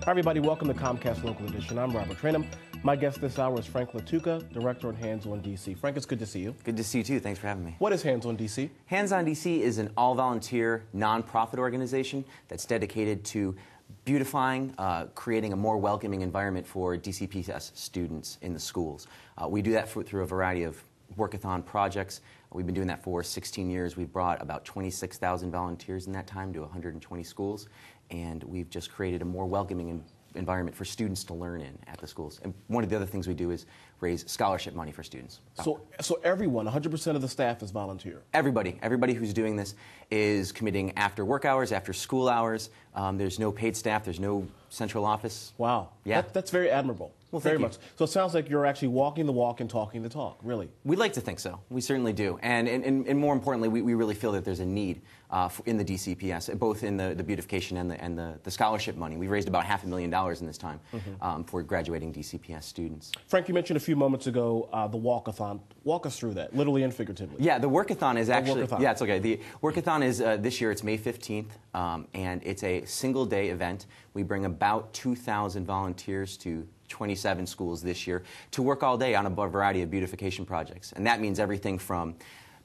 Hi, everybody. Welcome to Comcast Local Edition. I'm Robert Trainum. My guest this hour is Frank Lattuca, Director at Hands On DC. Frank, it's good to see you. Good to see you, too. Thanks for having me. What is Hands On DC? Hands On DC is an all-volunteer, nonprofit organization that's dedicated to beautifying, creating a more welcoming environment for DCPS students in the schools. We do that through a variety of workathon projects. We've been doing that for 16 years. We've brought about 26,000 volunteers in that time to 120 schools, and we've just created a more welcoming environment for students to learn in at the schools. And one of the other things we do is raise scholarship money for students. So everyone, 100% of the staff is volunteer? Everybody who's doing this is committing after work hours, after school hours. There's no paid staff, there's no central office. Wow. Yeah. That's very admirable. Well, very thank you. much. So it sounds like you're actually walking the walk and talking the talk, really. We'd like to think so. We certainly do. And more importantly, we really feel that there's a need in the DCPS, both in the beautification and the scholarship money. We've raised about $500,000 in this time for graduating DCPS students. Frank, you mentioned a few moments ago the walkathon. Walk us through that, literally and figuratively. Yeah, the workathon is actually... Workathon. Yeah, it's okay. The workathon is, this year, it's May 15th, and it's a single-day event. We bring about 2,000 volunteers to 27 schools this year to work all day on a variety of beautification projects. And that means everything from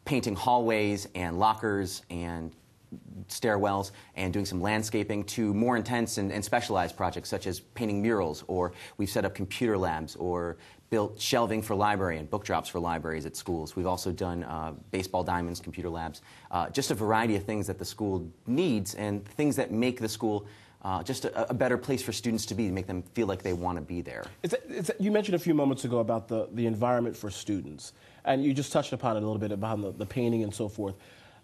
painting hallways and lockers and stairwells and doing some landscaping to more intense and specialized projects such as painting murals, or we've set up computer labs or built shelving for library and book drops for libraries at schools. We've also done baseball diamonds, computer labs, just a variety of things that the school needs and things that make the school just a better place for students to be, to make them feel like they want to be there. You mentioned a few moments ago about the environment for students, and you just touched upon it a little bit about the painting and so forth.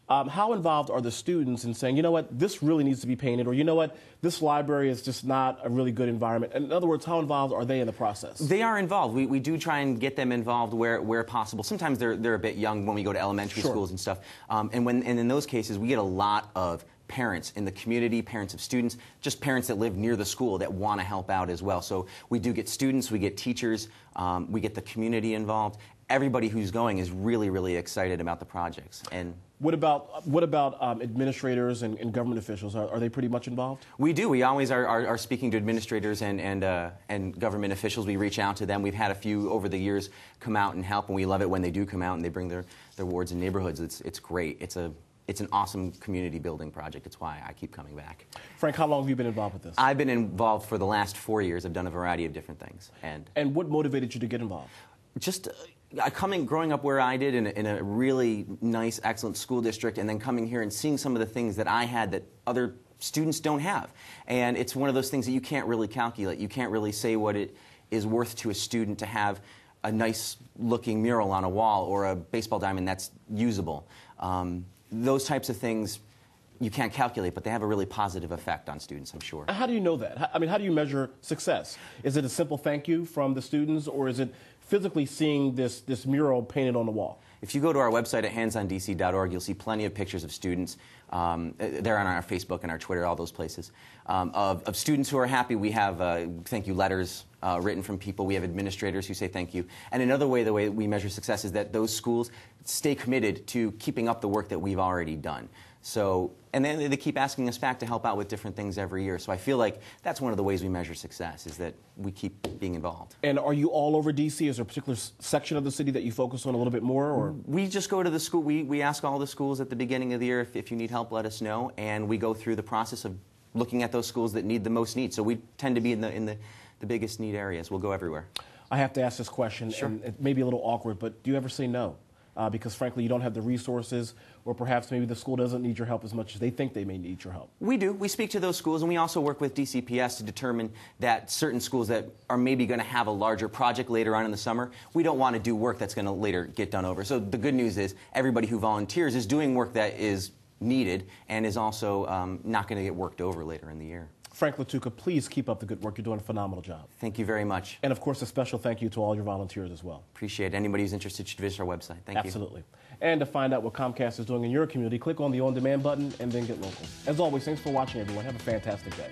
How involved are the students in saying, you know what, this really needs to be painted, or you know what, this library is just not a really good environment? In other words, how involved are they in the process? They are involved. We do try and get them involved where possible. Sometimes they're a bit young when we go to elementary schools and stuff. And in those cases, we get a lot of parents in the community, parents of students, just parents that live near the school that want to help out as well. So we do get students, we get teachers, we get the community involved. Everybody who's going is really, really excited about the projects. And what about administrators and government officials? Are they pretty much involved? We do. We always are speaking to administrators and government officials. We reach out to them. We've had a few over the years come out and help, and we love it when they do come out and they bring their wards and neighborhoods. It's great. It's an awesome community building project. It's why I keep coming back. Frank, how long have you been involved with this? I've been involved for the last 4 years. I've done a variety of different things. And what motivated you to get involved? Just growing up where I did in a really nice, excellent school district, and then coming here and seeing some of the things that I had that other students don't have. And it's one of those things that you can't really calculate. You can't really say what it is worth to a student to have a nice-looking mural on a wall or a baseball diamond that's usable. Those types of things you can't calculate, but they have a really positive effect on students, I'm sure. How do you know that? I mean, how do you measure success? Is it a simple thank you from the students, or is it physically seeing this mural painted on the wall? If you go to our website at handsondc.org, you'll see plenty of pictures of students. They're on our Facebook and our Twitter, all those places, of students who are happy. We have thank you letters written from people. We have administrators who say thank you. And another way, the way we measure success is that those schools stay committed to keeping up the work that we've already done. So, and then they keep asking us back to help out with different things every year. So I feel like that's one of the ways we measure success, is that we keep being involved. And are you all over D.C.? Is there a particular section of the city that you focus on a little bit more? Or? We just go to the school. We ask all the schools at the beginning of the year, if you need help, let us know. And we go through the process of looking at those schools that need the most need. So we tend to be in the biggest need areas. We'll go everywhere. I have to ask this question, Sure. and it may be a little awkward, but do you ever say no? Because frankly, you don't have the resources, or perhaps maybe the school doesn't need your help as much as they think they may need your help. We do. We speak to those schools, and we also work with DCPS to determine that certain schools that are maybe going to have a larger project later on in the summer, we don't want to do work that's going to later get done over. So the good news is everybody who volunteers is doing work that is needed and is also not going to get worked over later in the year. Frank Lattuca, please keep up the good work. You're doing a phenomenal job. Thank you very much. And of course, a special thank you to all your volunteers as well. Appreciate it. Anybody who's interested should visit our website. Thank you. Absolutely. And to find out what Comcast is doing in your community, click on the On Demand button and then get local. As always, thanks for watching, everyone. Have a fantastic day.